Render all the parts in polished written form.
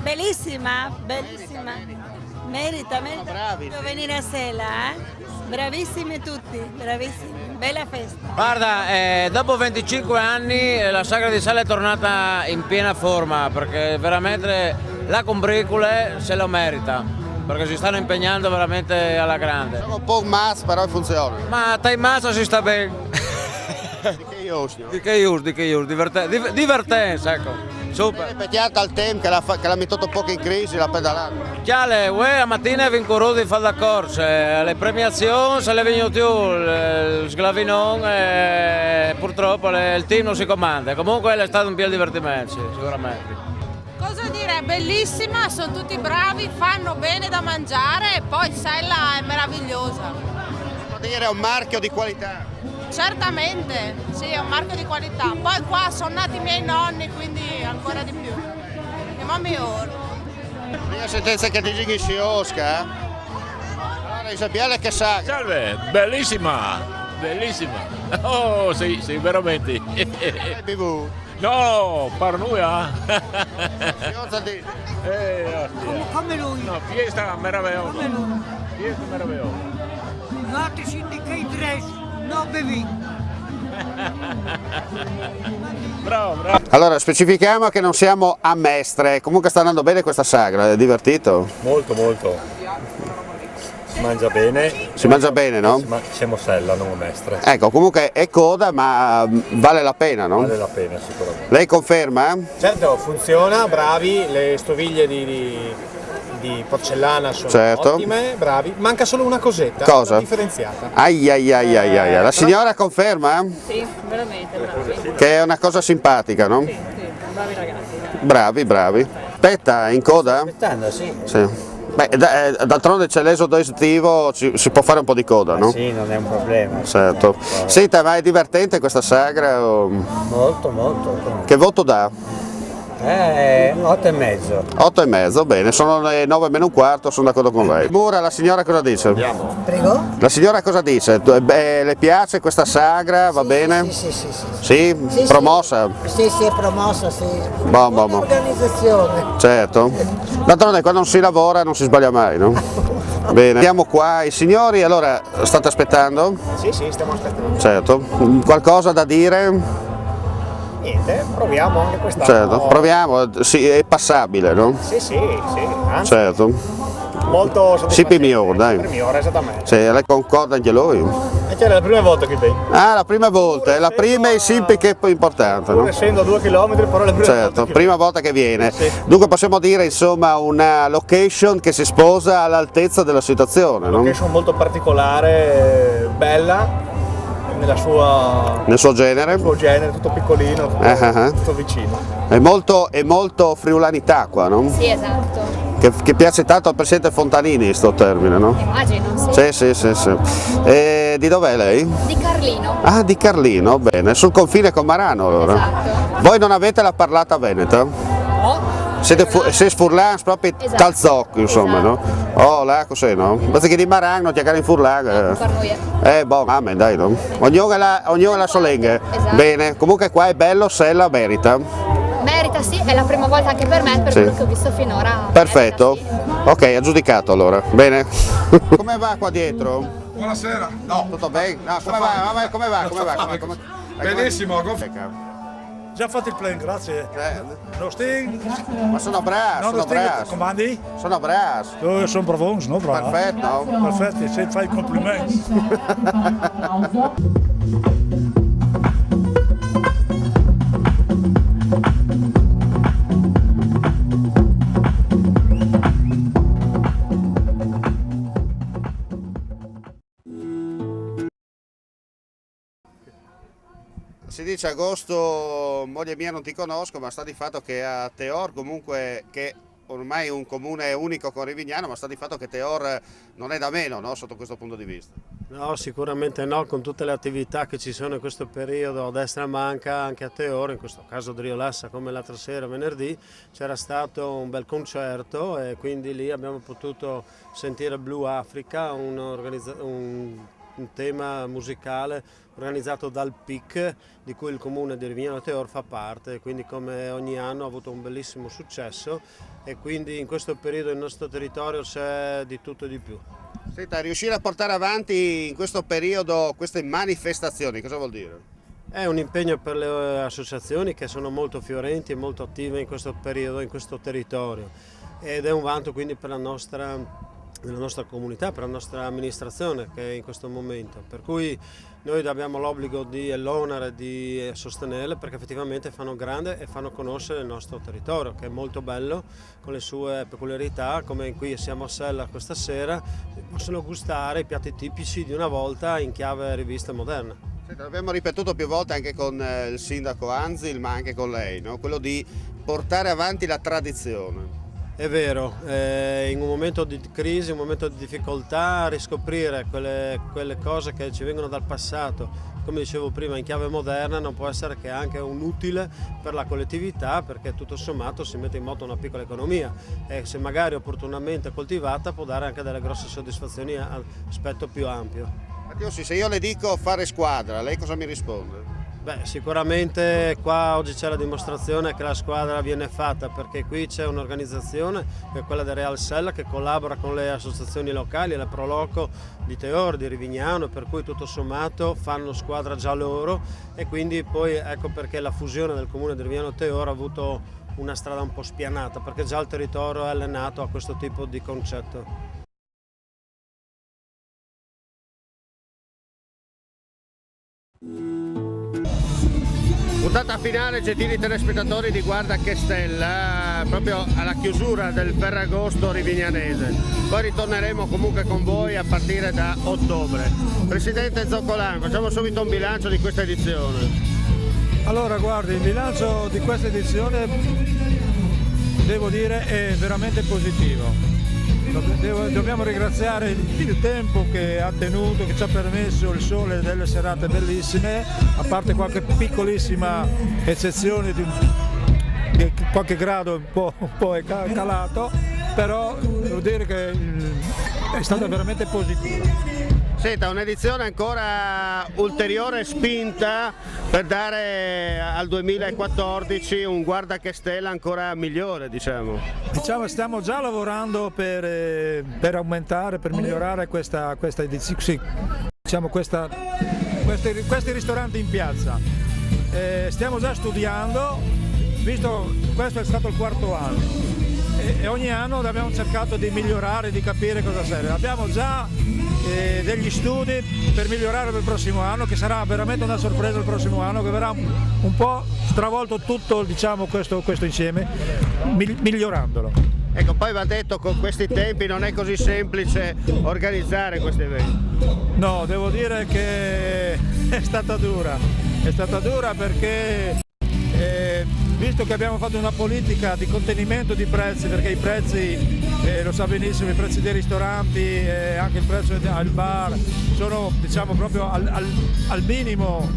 Bellissima, bellissima. Merita bravi, proprio sì. venire a Sela, eh? Bravissimi tutti, bravissimi. Bella festa. Guarda, dopo 25 anni la Sagra di Sela è tornata in piena forma perché veramente la Combricole se lo merita, perché si stanno impegnando veramente alla grande. Sono un po' un mas, però funziona. Ma in massa si sta bene. Di che io osno. Di che io, divertenza, ecco. Super. Ripetiamo al tempo che l'ha messo un po' in crisi, la pedalata. Già la mattina vincono di fare la corsa, le premiazioni se le vengono più, il sglavinon, purtroppo il team non si comanda, comunque è stato un bel divertimento, sì, sicuramente. Cosa dire, bellissima, sono tutti bravi, fanno bene da mangiare e poi Sella è meravigliosa. Vuol dire è un marchio di qualità. Certamente, sì, è un marchio di qualità. Poi qua sono nati i miei nonni, quindi ancora di più. E mamma ora. La sentenza che dici che si osca, Allora Isabella che sa. Salve, bellissima, bellissima. Oh, sì, veramente. BV. No, paranoia. Cosa dici? Come lui, No, fiesta meravigliosa. come lui. Fiesta meravigliosa. Notte si indica i dress, no bevi. Bravo, bravo. Allora specifichiamo che non siamo a Mestre, comunque sta andando bene questa sagra, è divertito? Molto, molto. Si mangia bene. Si mangia bene, no? Ma siamo Sella, non Mestre. Ecco, comunque è coda ma vale la pena, no? Vale la pena sicuramente. Lei conferma? Certo, funziona, bravi, le stoviglie di porcellana sono Certo. ottime, bravi. Manca solo una cosetta, Cosa? la differenziata. Ai ai ai ai ai. La signora conferma? Sì, veramente bravi. Che è una cosa simpatica, no? Sì, bravi ragazzi. Bravi, bravi. Aspetta, in coda? Aspettando, sì. Sì. Beh, d'altronde c'è l'esodo estivo, si può fare un po' di coda, no? Sì, non è un problema. Certo. Senta, ma è divertente questa sagra? Molto, molto. Che voto dà? 8,5. 8,5, bene, sono le 9 meno un quarto, sono d'accordo con lei. Mura, la signora cosa dice? Prego? La signora cosa dice? Le piace questa sagra, va bene? Sì. Sì? Sì, Promossa? Sì, è promossa, sì. Bom. Organizzazione. Certo. D'altronde quando non si lavora non si sbaglia mai, no? Bene. Andiamo qua, i signori, allora state aspettando? Sì, stiamo aspettando. Certo. Qualcosa da dire? Niente, proviamo anche quest'anno. Certo, proviamo, sì, è passabile, no? Sì, anzi, Certo. molto Sì, per mio, dai. Per mio, esattamente. Sì, lei concorda anche lui? E c'era la prima volta che vengo. Ah, la prima volta, è la prima e sempre che è poi importante, Pur no? essendo a 2 chilometri, però è la prima Certo, volta che prima volta che viene. Sì. Dunque possiamo dire insomma una location che si sposa all'altezza della situazione, no? location molto particolare, bella, nel Nel suo genere. suo genere, tutto piccolino, tutto vicino. È molto friulanità qua, no? Sì, esatto. Che piace tanto al presidente Fontanini sto termine, no? Immagino, sì. Sì. E di dov'è lei? Di Carlino. Ah, di Carlino, bene, sul confine con Marano allora. Esatto. Voi non avete la parlata veneta? No? Siete furlans proprio Esatto. talzocchi, insomma, Esatto. no? Oh, là così, no? Basta che di Marano ti in furlan. Per noi. Boh, amen, dai, no? Ognuno ha la sua lingua. Esatto. Bene, comunque qua è bello, Sella merita. Merita, sì, è la prima volta anche per me, per Sì. quello che ho visto finora. Perfetto. Merita, Ok, aggiudicato allora. Bene. Come va qua dietro? Buonasera. No. Tutto bene? No, come va? Come va? Benissimo. Già fatto il plan, grazie. No sting. Ma sono bravo, Comandi? Sono bravo. Io sono bravons, no? Bravo. Perfetto. Perfetto, se fai i complimenti. Si dice agosto, moglie mia non ti conosco, ma sta di fatto che a Teor comunque, che ormai è un comune unico con Rivignano, ma sta di fatto che Teor non è da meno, no, sotto questo punto di vista. No, sicuramente no, con tutte le attività che ci sono in questo periodo a destra manca anche a Teor, in questo caso a Driolassa come l'altra sera venerdì c'era stato un bel concerto e quindi lì abbiamo potuto sentire Blue Africa, un un tema musicale organizzato dal PIC, di cui il comune di Rivignano Teor fa parte, quindi come ogni anno ha avuto un bellissimo successo e quindi in questo periodo nel nostro territorio c'è di tutto e di più. Senta, riuscire a portare avanti in questo periodo queste manifestazioni, cosa vuol dire? È un impegno per le associazioni che sono molto fiorenti e molto attive in questo periodo, in questo territorio, ed è un vanto quindi per la nostra comunità, per la nostra amministrazione che è in questo momento, per cui noi abbiamo l'obbligo e l'onere di sostenerle perché effettivamente fanno grande e fanno conoscere il nostro territorio, che è molto bello con le sue peculiarità, come qui siamo a Sella questa sera, possono gustare i piatti tipici di una volta in chiave rivista moderna. L'abbiamo ripetuto più volte anche con il sindaco Anzil, ma anche con lei, no? Quello di portare avanti la tradizione. È vero, in un momento di crisi, in un momento di difficoltà, riscoprire quelle cose che ci vengono dal passato, come dicevo prima, in chiave moderna non può essere che anche un utile per la collettività, perché tutto sommato si mette in moto una piccola economia e se magari opportunamente coltivata può dare anche delle grosse soddisfazioni all'aspetto più ampio. Mattiossi, se io le dico fare squadra, lei cosa mi risponde? Beh, sicuramente qua oggi c'è la dimostrazione che la squadra viene fatta, perché qui c'è un'organizzazione che è quella del Real Sella che collabora con le associazioni locali, la Proloco di Teor, di Rivignano, per cui tutto sommato fanno squadra già loro e quindi poi ecco perché la fusione del comune di Rivignano Teor ha avuto una strada un po' spianata, perché già il territorio è allenato a questo tipo di concetto. Puntata finale, gentili telespettatori di Guarda che Stella, proprio alla chiusura del Ferragosto rivignanese. Poi ritorneremo comunque con voi a partire da ottobre. Presidente Zoccolan, facciamo subito un bilancio di questa edizione. Allora guardi, il bilancio di questa edizione devo dire è veramente positivo. Dobbiamo ringraziare il tempo che ha tenuto, che ci ha permesso il sole delle serate bellissime, a parte qualche piccolissima eccezione di qualche grado un po' è calato, però devo dire che è stata veramente positiva. Senta, un'edizione ancora ulteriore spinta per dare al 2014 un Guarda che Stella ancora migliore, diciamo. Stiamo già lavorando per aumentare, per migliorare questa edizione, sì, diciamo questi ristoranti in piazza. Stiamo già studiando, visto questo è stato il 4º anno e ogni anno abbiamo cercato di migliorare, di capire cosa serve. Abbiamo già degli studi per migliorare per il prossimo anno, che sarà veramente una sorpresa il prossimo anno, che verrà un po' stravolto tutto, diciamo, questo insieme, migliorandolo. Ecco, poi va detto, con questi tempi non è così semplice organizzare questi eventi. No, devo dire che è stata dura perché visto che abbiamo fatto una politica di contenimento di prezzi, perché i prezzi, lo sa benissimo, i prezzi dei ristoranti e anche il prezzo al bar sono, diciamo, proprio al minimo.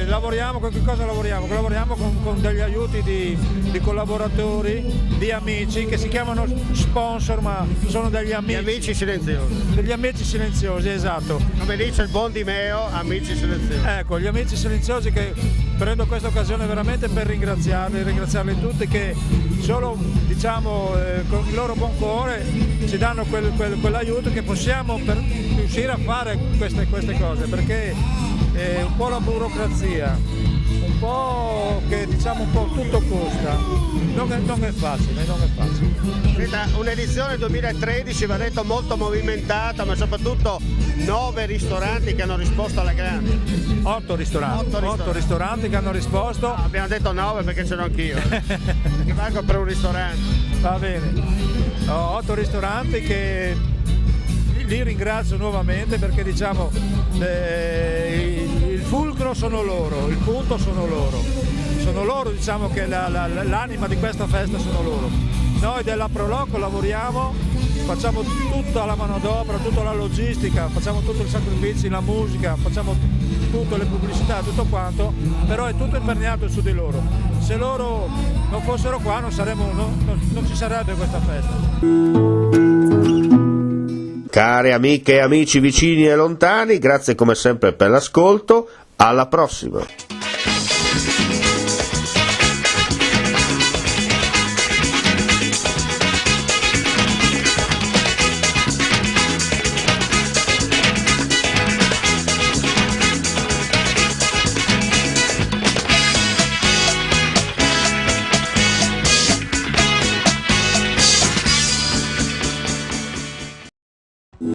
Lavoriamo con che cosa lavoriamo? Lavoriamo con degli aiuti di collaboratori, di amici che si chiamano sponsor, ma sono degli amici. Gli amici silenziosi. Degli amici silenziosi, esatto. Come dice il buon Di Meo, amici silenziosi. Ecco, gli amici silenziosi, che prendo questa occasione veramente per ringraziarli tutti, che solo, diciamo, con il loro buon cuore ci danno quell'aiuto che possiamo per riuscire a fare queste cose, perché un po' la burocrazia, un po' che, diciamo, un po' tutto costa, non è facile. Senta, un'edizione 2013 va detto molto movimentata, ma soprattutto 9 ristoranti che hanno risposto alla grande. 8 ristoranti che hanno risposto. No, abbiamo detto 9 perché ce l'ho anch'io, che valgo per un ristorante. Va bene, 8 ristoranti che li ringrazio nuovamente, perché, diciamo, il fulcro sono loro, il punto sono loro, diciamo che l'anima di questa festa sono loro. Noi della Proloco lavoriamo, facciamo tutta la manodopera, tutta la logistica, facciamo tutto il sacrificio, la musica, facciamo tutte le pubblicità, tutto quanto, però è tutto imperniato su di loro. Se loro non fossero qua non ci sarebbe questa festa. Care amiche e amici vicini e lontani, grazie come sempre per l'ascolto, alla prossima!